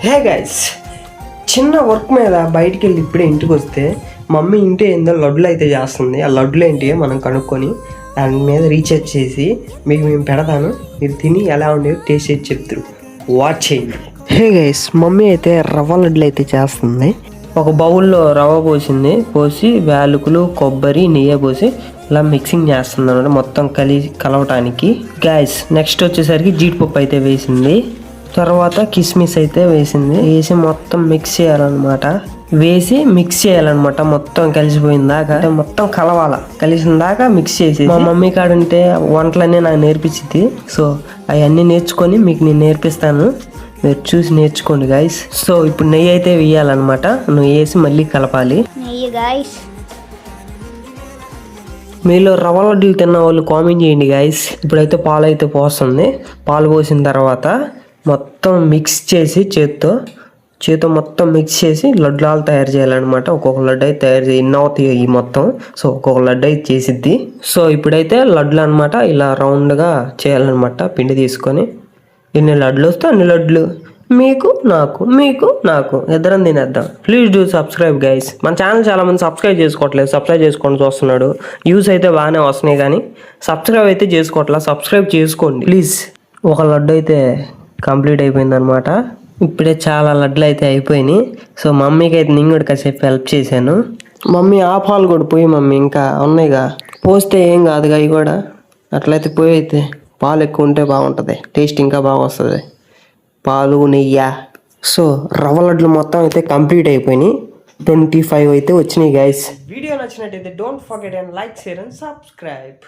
Hey guys, చిన్న work మీద బయటికి వెళ్ళి ఇప్పుడే ఇంటికి వస్తే మమ్మీ ఇంటి ఏందో లడ్డులు అయితే చేస్తుంది. ఆ లడ్డులు ఏంటి మనం కనుక్కొని దాని మీద రీఛార్జ్ చేసి మీకు మేము పెడతాను. మీరు తిని ఎలా ఉండేవి టేస్ట్ చేసి చెప్తారు. వాచ్ చేయండి. హే గైస్, మమ్మీ అయితే రవ్వ లడ్డులు అయితే చేస్తుంది. ఒక బౌల్లో రవ్వ పోసి యాలకులు కొబ్బరి నెయ్యి పోసి ఇలా మిక్సింగ్ చేస్తుంది అనమాట, మొత్తం కలవటానికి. గైస్ నెక్స్ట్ వచ్చేసరికి జీడిపప్పు అయితే వేసింది. తర్వాత కిస్మిస్ అయితే వేసి మొత్తం మిక్స్ చేయాలన్నమాట. మొత్తం కలిసిపోయిన దాకా మొత్తం కలిసిన దాకా మిక్స్ చేసి, మా మమ్మీ కాడుంటే వంటలన్నీ నాకు నేర్పించింది. సో అవన్నీ నేర్చుకొని మీకు నేను నేర్పిస్తాను, మీరు చూసి నేర్చుకోండి గైస్. సో ఇప్పుడు నెయ్యి అయితే వేయాలన్నమాట. నువ్వు వేసి మళ్ళీ కలపాలి. మీలో రవ్వ లడ్డూలు తిన్న వాళ్ళు కామెంట్ చేయండి గైస్. ఇప్పుడైతే పాలు అయితే పోస్తుంది. పాలు పోసిన తర్వాత మొత్తం మిక్స్ చేసి చేత్తో మొత్తం మిక్స్ చేసి లడ్డులాలు తయారు చేయాలన్నమాట. ఒక్కొక్క లడ్డు అయితే తయారు చేయి ఇన్ని అవుతాయి ఈ మొత్తం. సో ఒక్కొక్క లడ్డు అయితే చేసిద్ది. సో ఇప్పుడైతే లడ్డులు అనమాట ఇలా రౌండ్గా చేయాలన్నమాట. పిండి తీసుకొని ఎన్ని లడ్డులు వస్తే అన్ని లడ్డులు మీకు నాకు ఇద్దరం తినేద్దాం. Please do subscribe guys. మన ఛానల్ చాలా మంది సబ్స్క్రైబ్ చేసుకోవట్లేదు. సబ్స్క్రైబ్ చేసుకొని చూస్తున్నాడు. వ్యూస్ అయితే బాగానే వస్తున్నాయి కానీ సబ్స్క్రైబ్ అయితే చేసుకోవట్లేదు. సబ్స్క్రైబ్ చేసుకోండి ప్లీజ్. ఒక లడ్డు అయితే కంప్లీట్ అయిపోయింది అనమాట. ఇప్పుడే చాలా లడ్డులు అయితే అయిపోయినాయి. సో మమ్మీకి అయితే నేను కూడా కాసేపు హెల్ప్ చేశాను. మమ్మీ ఆ పాలు కూడా పోయి మమ్మీ, ఇంకా ఉన్నాయిగా, పోస్తే ఏం కాదుగా అవి కూడా. అట్లయితే పోయి అయితే పాలు ఎక్కువ ఉంటే బాగుంటుంది, టేస్ట్ ఇంకా బాగా వస్తుంది. పాలు నెయ్యి. సో రవ్వ లడ్లు మొత్తం అయితే కంప్లీట్ అయిపోయినాయి. 25 అయితే వచ్చినాయి గైస్. వీడియో నచ్చినట్టయితే don't forget and like, share and subscribe.